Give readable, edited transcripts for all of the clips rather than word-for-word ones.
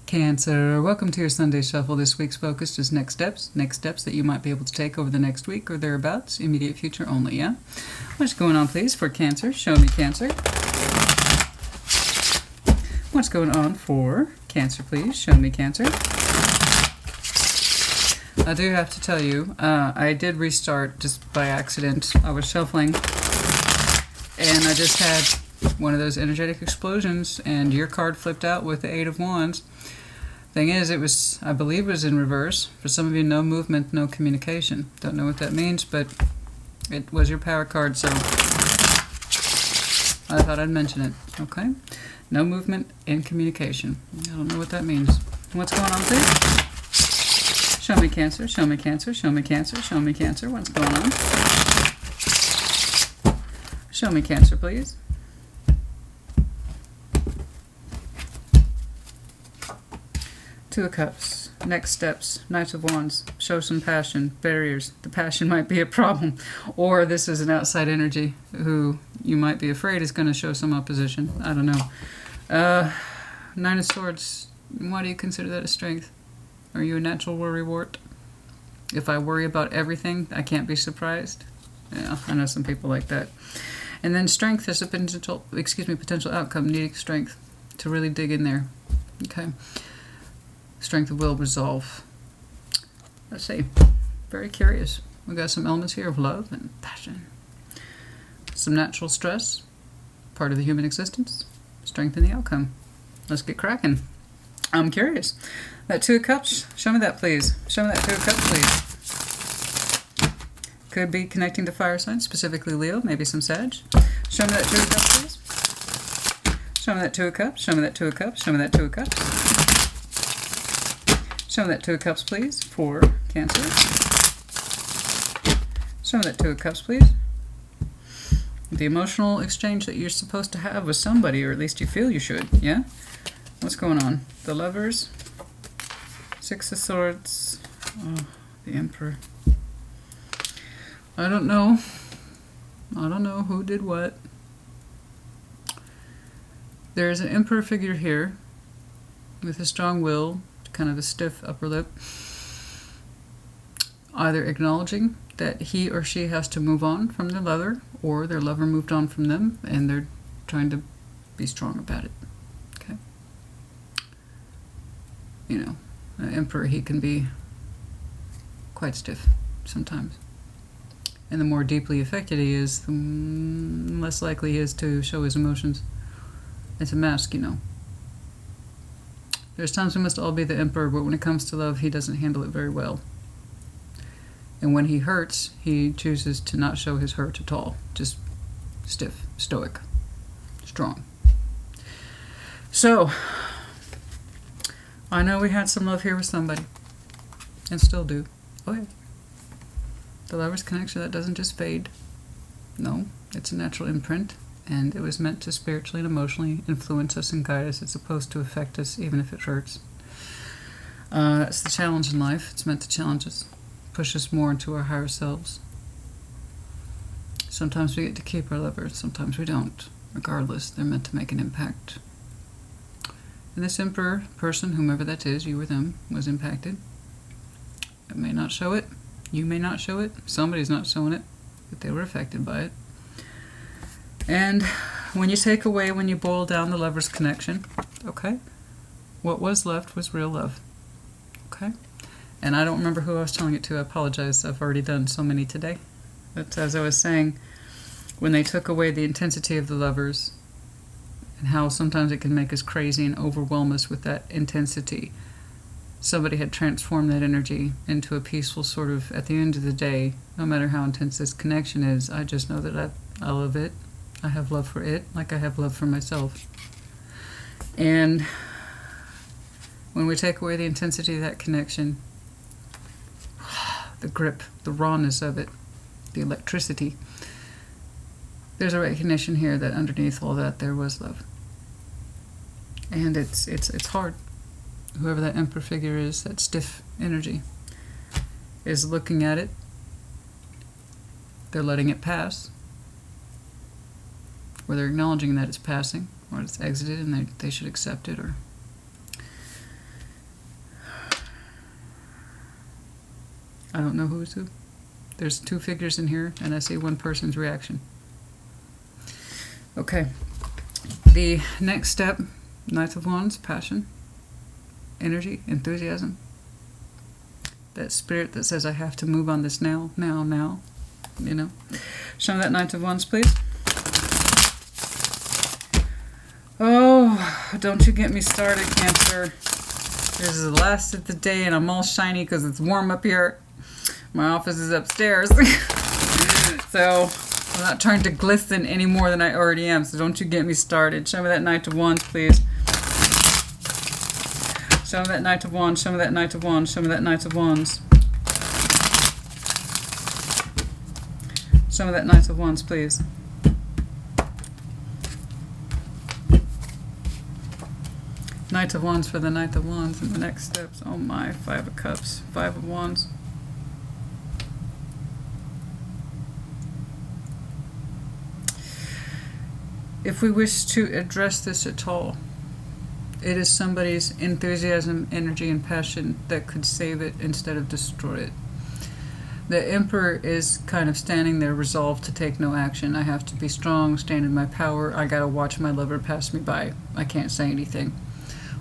Cancer, welcome to your Sunday Shuffle. This week's focus is next steps that you might be able to take over the next week or thereabouts, immediate future only, yeah? What's going on, please, for Cancer? Show me Cancer. What's going on for Cancer, please? Show me Cancer. I do have to tell you, I did restart just by accident. I was shuffling, and I just had one of those energetic explosions, and your card flipped out with the Eight of Wands. Thing is, it was, I believe it was in reverse. For some of you, no movement, no communication. Don't know what that means, but it was your power card, so I thought I'd mention it, okay? No movement and communication. I don't know what that means. What's going on, please? Show me Cancer, show me Cancer, show me Cancer, show me Cancer. What's going on? Show me Cancer, please. Two of Cups, next steps, Knight of Wands, show some passion, barriers. The passion might be a problem, or this is an outside energy who you might be afraid is going to show some opposition. I don't know. Nine of Swords, why do you consider that a strength? Are you a natural worrywart? If I worry about everything, I can't be surprised. Yeah, I know some people like that. And then strength is a potential outcome, needing strength to really dig in there. Okay. Strength of will, resolve. Let's see. Very curious. We got some elements here of love and passion. Some natural stress, part of the human existence. Strength in the outcome. Let's get cracking. I'm curious. That Two of Cups, show me that, please. Show me that Two of Cups, please. Could be connecting to fire signs, specifically Leo, maybe some Sag. Show me that Two of Cups, please. Show me that Two of Cups. Show me that Two of Cups. Show me that Two of Cups. Show me that Two of Cups, please, for Cancer. Show me that Two of Cups, please. The emotional exchange that you're supposed to have with somebody, or at least you feel you should, yeah? What's going on? The Lovers. Six of Swords. Oh, the Emperor. I don't know. I don't know who did what. There's an Emperor figure here with a strong will, kind of a stiff upper lip, either acknowledging that he or she has to move on from their lover, or their lover moved on from them, and they're trying to be strong about it. Okay? You know, an Emperor, he can be quite stiff sometimes. And the more deeply affected he is, the less likely he is to show his emotions. It's a mask, you know. There's times we must all be the Emperor, but when it comes to love, he doesn't handle it very well. And when he hurts, he chooses to not show his hurt at all. Just stiff, stoic, strong. So, I know we had some love here with somebody, and still do. Oh yeah. The Lover's connection, that doesn't just fade. No, it's a natural imprint. And it was meant to spiritually and emotionally influence us and guide us. It's supposed to affect us, even if it hurts. That's the challenge in life. It's meant to challenge us, push us more into our higher selves. Sometimes we get to keep our lovers, sometimes we don't. Regardless, they're meant to make an impact. And this Emperor person, whomever that is, you or them, was impacted. It may not show it. You may not show it. Somebody's not showing it, but they were affected by it. And when you boil down the Lover's connection, okay, what was left was real love, okay? And I don't remember who I was telling it to. I apologize. I've already done so many today. But as I was saying, when they took away the intensity of the Lovers and how sometimes it can make us crazy and overwhelm us with that intensity, somebody had transformed that energy into a peaceful sort of, at the end of the day, no matter how intense this connection is, I just know that I love it. I have love for it, like I have love for myself. And when we take away the intensity of that connection, the grip, the rawness of it, the electricity, there's a recognition here that underneath all that there was love. And it's hard. Whoever that Emperor figure is, that stiff energy, is looking at it. They're letting it pass. Or they're acknowledging that it's passing, or it's exited, and they should accept it, or I don't know who's who. There's two figures in here, and I see one person's reaction. Okay. The next step, Knight of Wands, passion, energy, enthusiasm. That spirit that says, I have to move on this now, now, now. You know. Show me that Knight of Wands, please. Oh, don't you get me started, Cancer. This is the last of the day, and I'm all shiny because it's warm up here. My office is upstairs. So I'm not trying to glisten any more than I already am, so don't you get me started. Show me that Knight of Wands, please. Show me that Knight of Wands, show me that Knight of Wands, show me that Knight of Wands. Show me that Knight of Wands, please. Knight of Wands for the Knight of Wands and the next steps. Oh my, Five of Cups, Five of Wands. If we wish to address this at all, it is somebody's enthusiasm, energy, and passion that could save it instead of destroy it. The Emperor is kind of standing there resolved to take no action. I have to be strong, stand in my power. I gotta watch my lover pass me by. I can't say anything,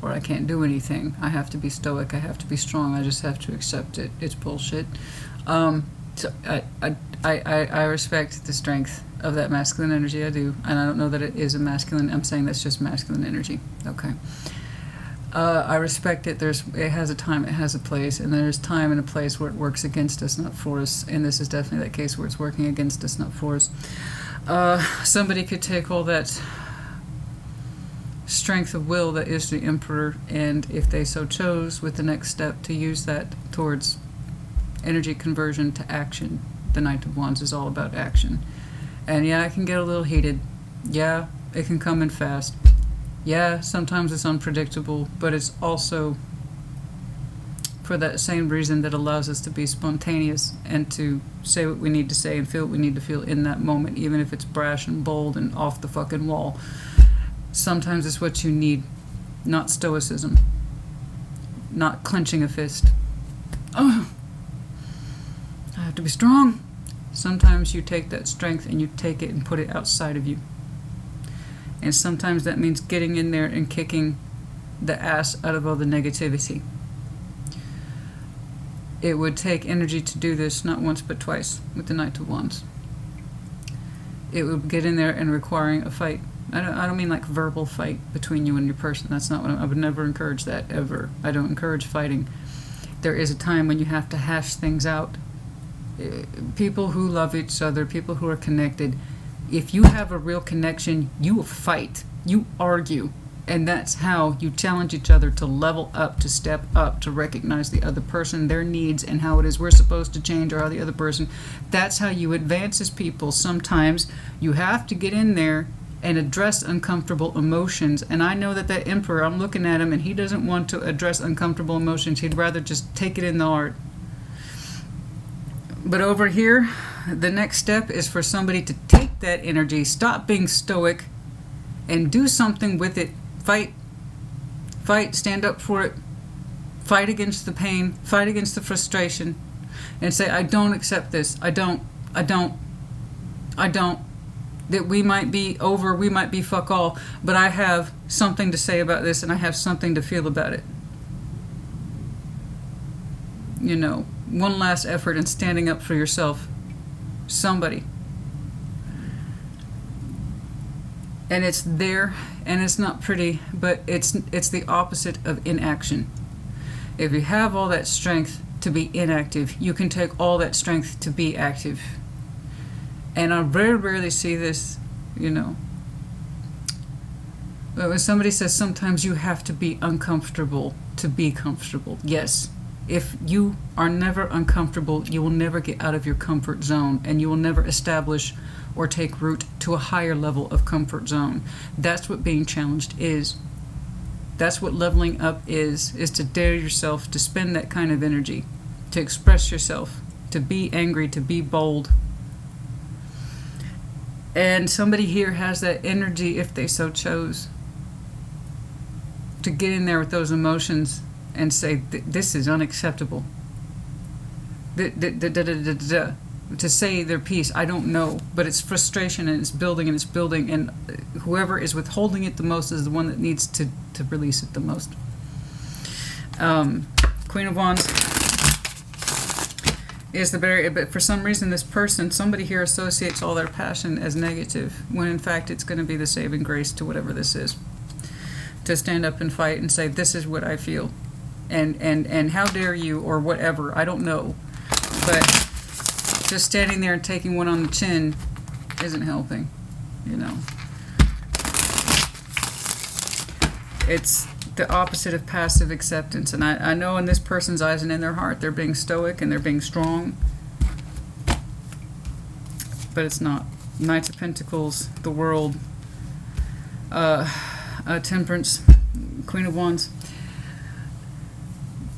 or I can't do anything. I have to be stoic. I have to be strong. I just have to accept it. It's bullshit. So I respect the strength of that masculine energy. I do, and I don't know that it is a masculine. I'm saying that's just masculine energy. Okay. I respect it. It has a time, it has a place, and there's time and a place where it works against us, not for us. And this is definitely that case where it's working against us, not for us. Somebody could take all that strength of will that is the Emperor, and if they so chose, with the next step, to use that towards energy conversion to action. The Knight of Wands is all about action. And yeah, it can get a little heated. Yeah, it can come in fast. Yeah, sometimes it's unpredictable, but it's also for that same reason that allows us to be spontaneous and to say what we need to say and feel what we need to feel in that moment, even if it's brash and bold and off the fucking wall. Sometimes it's what you need, not stoicism, not clenching a fist. Oh, I have to be strong. Sometimes you take that strength and you take it and put it outside of you. And sometimes that means getting in there and kicking the ass out of all the negativity. It would take energy to do this, not once but twice, with the Knight of Wands. It would get in there and requiring a fight. I don't mean like verbal fight between you and your person. That's not what I would never encourage that, ever. I don't encourage fighting. There is a time when you have to hash things out. People who love each other, people who are connected, if you have a real connection, you fight, you argue, and that's how you challenge each other to level up, to step up, to recognize the other person, their needs, and how it is we're supposed to change or how the other person. That's how you advance as people. Sometimes you have to get in there and address uncomfortable emotions, and I know that Emperor, I'm looking at him, and he doesn't want to address uncomfortable emotions. He'd rather just take it in the heart. But over here, the next step is for somebody to take that energy, stop being stoic, and do something with it. Fight, stand up for it, fight against the pain, fight against the frustration, and say, I don't accept this, I don't. That we might be over, we might be fuck all, but I have something to say about this, and I have something to feel about it. You know, one last effort in standing up for yourself. Somebody. And it's there, and it's not pretty, but it's the opposite of inaction. If you have all that strength to be inactive, you can take all that strength to be active. And I very rarely see this, you know. But when somebody says sometimes you have to be uncomfortable to be comfortable. Yes. If you are never uncomfortable, you will never get out of your comfort zone, and you will never establish or take root to a higher level of comfort zone. That's what being challenged is. That's what leveling up is to dare yourself to spend that kind of energy, to express yourself, to be angry, to be bold. And somebody here has that energy, if they so chose, to get in there with those emotions and say, this is unacceptable. to say their piece. I don't know, but it's frustration, and it's building, and whoever is withholding it the most is the one that needs to release it the most. Queen of Wands is the barrier, but for some reason this person, somebody here, associates all their passion as negative, when in fact it's going to be the saving grace to whatever this is. To stand up and fight and say, this is what I feel, and how dare you, or whatever, I don't know, but just standing there and taking one on the chin isn't helping, you know. It's the opposite of passive acceptance, and I know in this person's eyes and in their heart they're being stoic and they're being strong, but it's not. Knights of Pentacles, the World, Temperance, Queen of Wands.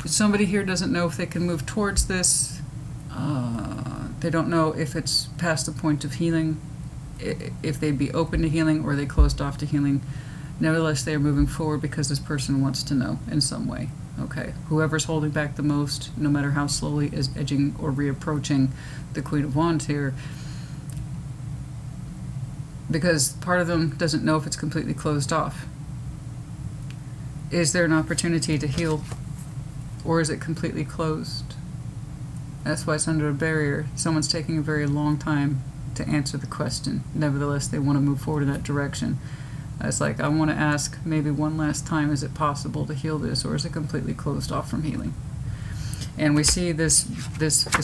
Somebody here doesn't know if they can move towards this. They don't know if it's past the point of healing, if they'd be open to healing, or they closed off to healing. Nevertheless, they are moving forward because this person wants to know in some way. Okay, whoever's holding back the most, no matter how slowly, is edging or reapproaching the Queen of Wands here. Because part of them doesn't know if it's completely closed off. Is there an opportunity to heal? Or is it completely closed? That's why it's under a barrier. Someone's taking a very long time to answer the question. Nevertheless, they want to move forward in that direction. It's like, I want to ask maybe one last time, is it possible to heal this, or is it completely closed off from healing? And we see this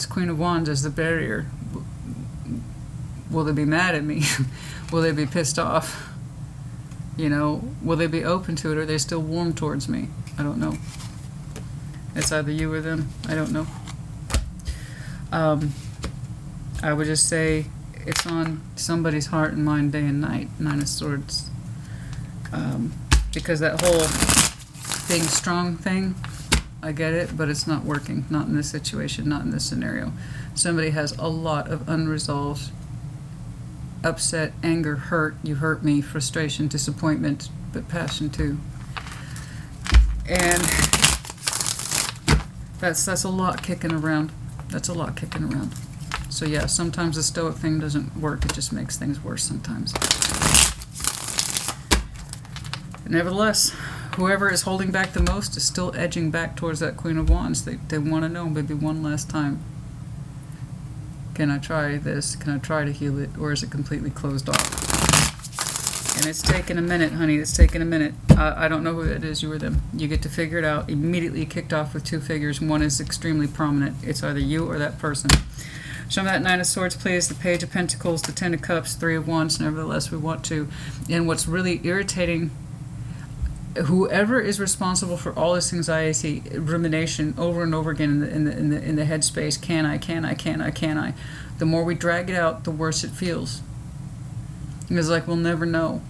Queen of Wands as the barrier. Will they be mad at me? Will they be pissed off? You know, will they be open to it, or are they still warm towards me? I don't know. It's either you or them. I don't know. I would just say it's on somebody's heart and mind day and night, Nine of Swords. Because that whole being strong thing, I get it, but it's not working. Not in this situation, not in this scenario. Somebody has a lot of unresolved, upset, anger, hurt, you hurt me, frustration, disappointment, but passion too. And that's a lot kicking around. That's a lot kicking around. So yeah, sometimes the stoic thing doesn't work. It just makes things worse sometimes. But nevertheless, whoever is holding back the most is still edging back towards that Queen of Wands. They want to know maybe one last time. Can I try this? Can I try to heal it? Or is it completely closed off? And it's taken a minute, honey. It's taken a minute. I don't know who that is, you or them. You get to figure it out. Immediately kicked off with two figures. One is extremely prominent. It's either you or that person. Show me that Nine of Swords, please. The Page of Pentacles, the Ten of Cups, Three of Wands. Nevertheless, we want to. And what's really irritating, whoever is responsible for all this anxiety, rumination over and over again in the headspace, can I? The more we drag it out, the worse it feels. It's like we'll never know.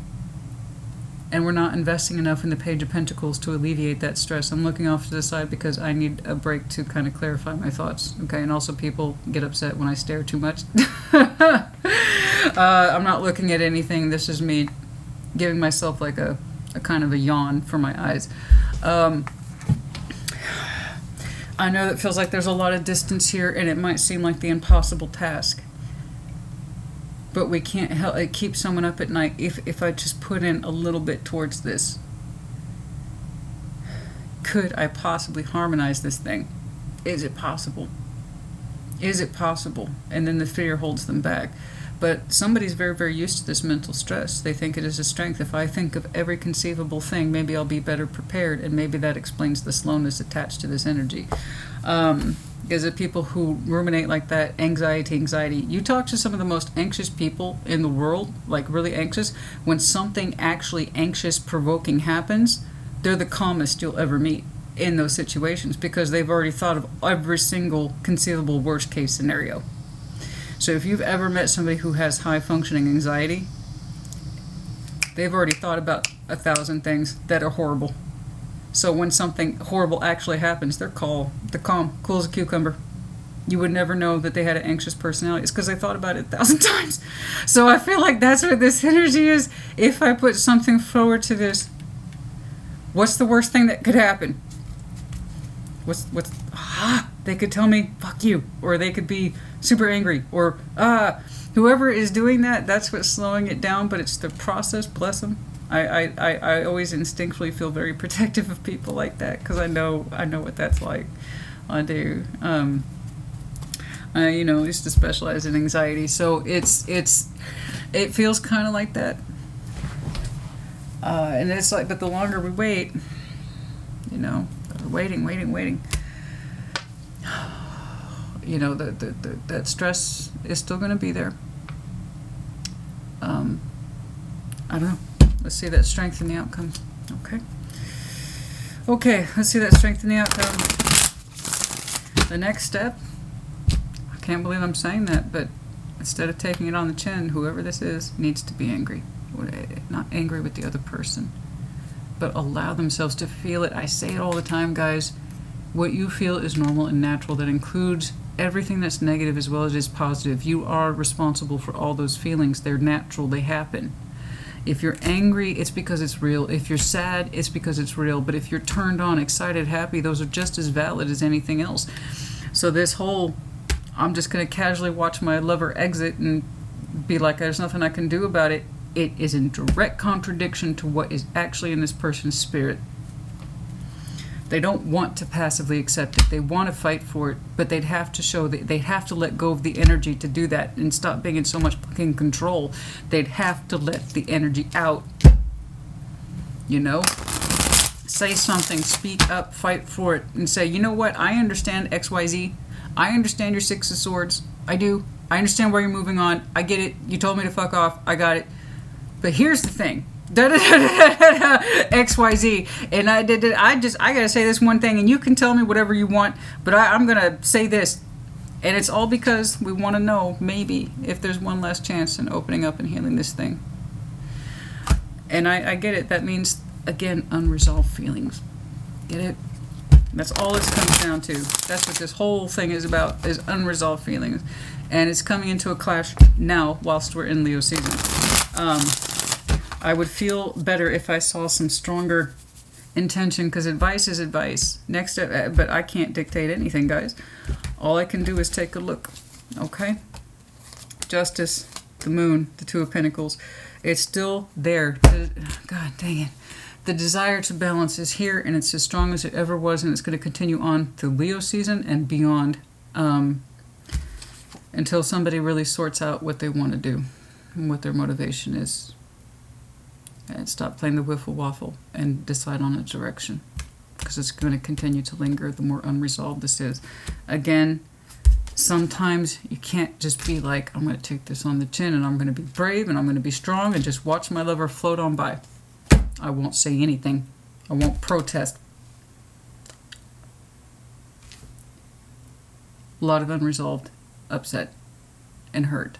And we're not investing enough in the Page of Pentacles to alleviate that stress. I'm looking off to the side because I need a break to kind of clarify my thoughts. Okay, and also people get upset when I stare too much. I'm not looking at anything. This is me giving myself like a kind of a yawn for my eyes. I know that feels like there's a lot of distance here, and it might seem like the impossible task. But we can't help it keep someone up at night if I just put in a little bit towards this. Could I possibly harmonize this thing? Is it possible? Is it possible? And then the fear holds them back. But somebody's very, very used to this mental stress. They think it is a strength. If I think of every conceivable thing, maybe I'll be better prepared, and maybe that explains the slowness attached to this energy. Because of people who ruminate like that, anxiety. You talk to some of the most anxious people in the world, like really anxious, when something actually anxious, provoking happens, they're the calmest you'll ever meet in those situations because they've already thought of every single conceivable worst case scenario. So if you've ever met somebody who has high functioning anxiety, they've already thought about 1,000 things that are horrible. So when something horrible actually happens, they're calm, cool as a cucumber. You would never know that they had an anxious personality. It's because they thought about it 1,000 times. So I feel like that's what this energy is. If I put something forward to this, what's the worst thing that could happen? They could tell me, fuck you. Or they could be super angry. Or, whoever is doing that, that's what's slowing it down. But it's the process, bless them. I always instinctively feel very protective of people like that because I know what that's like. I do. I used to specialize in anxiety, so it feels kind of like that. And it's like, but the longer we wait, waiting. That stress is still going to be there. I don't know. Let's see that strength in the outcome. Okay, let's see that strength in the outcome. The next step, I can't believe I'm saying that, but instead of taking it on the chin, whoever this is needs to be angry. Not angry with the other person, but allow themselves to feel it. I say it all the time, guys. What you feel is normal and natural. That includes everything that's negative as well as is positive. You are responsible for all those feelings. They're natural. They happen. If you're angry, it's because it's real. If you're sad, it's because it's real. But if you're turned on, excited, happy, those are just as valid as anything else. So this whole, I'm just going to casually watch my lover exit and be like, there's nothing I can do about it. It is in direct contradiction to what is actually in this person's spirit. They don't want to passively accept it. They want to fight for it, but they'd have to show that they have to let go of the energy to do that and stop being in so much fucking control. They'd have to let the energy out. Say something, speak up, fight for it, and say, you know what? I understand XYZ. I understand your Six of Swords. I do. I understand where you're moving on. I get it. You told me to fuck off. I got it. But here's the thing. XYZ, and I gotta say this one thing, and you can tell me whatever you want, but I'm gonna say this, and it's all because we want to know maybe if there's one last chance in opening up and healing this thing. And I get it. That means, again, unresolved feelings. Get it? That's all it comes down to. That's what this whole thing is about, is unresolved feelings, and it's coming into a clash now whilst we're in Leo season. I would feel better if I saw some stronger intention, because advice is advice. Next step, but I can't dictate anything, guys. All I can do is take a look. Okay? Justice, the Moon, the Two of Pentacles. It's still there. God dang it. The desire to balance is here, and it's as strong as it ever was, and it's going to continue on through Leo season and beyond, until somebody really sorts out what they want to do and what their motivation is. And stop playing the wiffle waffle and decide on a direction, because it's going to continue to linger the more unresolved this is. Again, sometimes you can't just be like, I'm going to take this on the chin and I'm going to be brave and I'm going to be strong and just watch my lover float on by. I won't say anything. I won't protest. A lot of unresolved upset and hurt.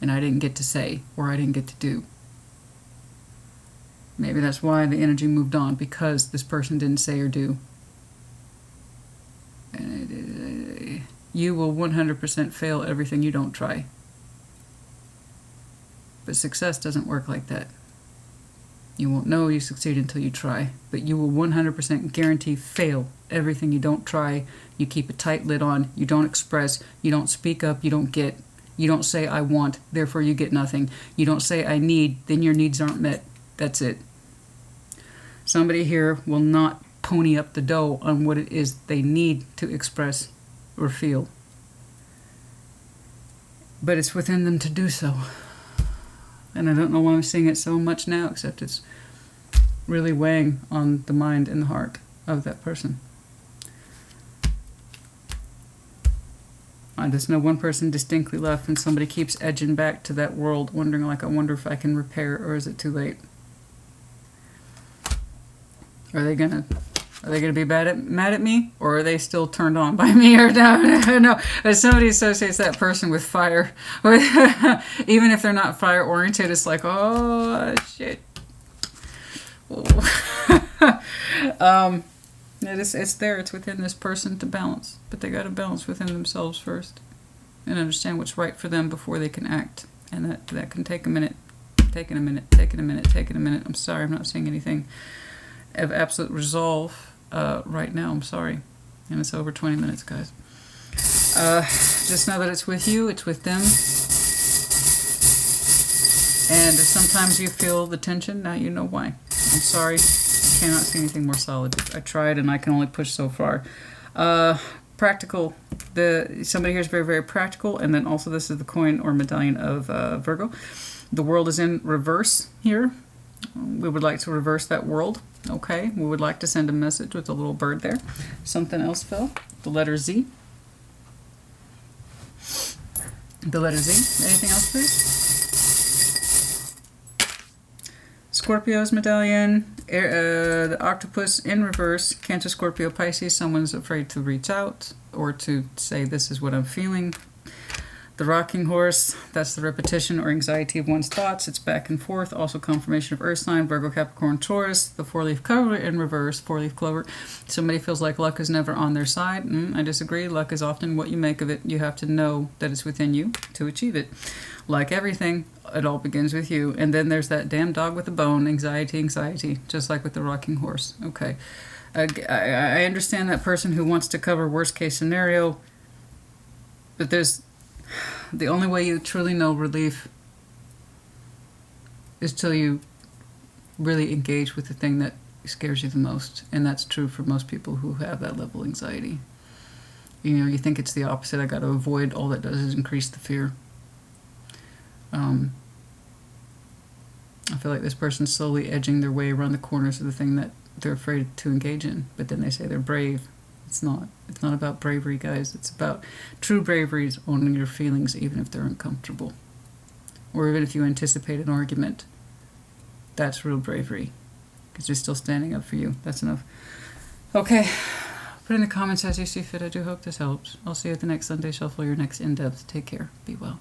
And I didn't get to say, or I didn't get to do. Maybe that's why the energy moved on, because this person didn't say or do. You will 100% fail everything you don't try. But success doesn't work like that. You won't know you succeed until you try. But you will 100% guarantee fail everything you don't try. You keep a tight lid on. You don't express. You don't speak up. You don't get. You don't say, I want, therefore you get nothing. You don't say, I need, then your needs aren't met. That's it. Somebody here will not pony up the dough on what it is they need to express or feel. But it's within them to do so. And I don't know why I'm seeing it so much now, except it's really weighing on the mind and the heart of that person. I just know one person distinctly left, and somebody keeps edging back to that world, wondering, like, I wonder if I can repair, or is it too late? Are they gonna be mad at me, or are they still turned on by me? Or no? As somebody associates that person with fire, even if they're not fire oriented, it's like, oh shit. It's there. It's within this person to balance, but they got to balance within themselves first, and understand what's right for them before they can act. And that can take a minute. Taking a minute. I'm sorry, I'm not saying anything of absolute resolve right now. I'm sorry. And it's over 20 minutes, guys. Just know that it's with you, it's with them. And if sometimes you feel the tension, now you know why. I'm sorry, cannot see anything more solid. I tried and I can only push so far. Practical. Somebody here is very, very practical. And then also this is the coin or medallion of Virgo. The world is in reverse here. We would like to reverse that world. Okay, we would like to send a message with a little bird there. Something else fell. The letter Z. The letter Z. Anything else, please? Scorpio's medallion, the octopus in reverse, Cancer, Scorpio, Pisces. Someone's afraid to reach out or to say, this is what I'm feeling. The rocking horse, that's the repetition or anxiety of one's thoughts. It's back and forth. Also confirmation of earth sign, Virgo, Capricorn, Taurus. The four-leaf clover in reverse, four-leaf clover. Somebody feels like luck is never on their side. I disagree. Luck is often what you make of it. You have to know that it's within you to achieve it. Like everything, it all begins with you. And then there's that damn dog with a bone, anxiety, just like with the rocking horse. Okay. I understand that person who wants to cover worst case scenario, but the only way you truly know relief is till you really engage with the thing that scares you the most. And that's true for most people who have that level of anxiety. You know, you think it's the opposite. I got to avoid. All that does is increase the fear. I feel like this person's slowly edging their way around the corners of the thing that they're afraid to engage in. But then they say they're brave. It's not. It's not about bravery, guys. It's about true bravery is owning your feelings even if they're uncomfortable. Or even if you anticipate an argument. That's real bravery. Because they're still standing up for you. That's enough. Okay. Put in the comments as you see fit. I do hope this helps. I'll see you at the next Sunday Shuffle, your next in-depth. Take care. Be well.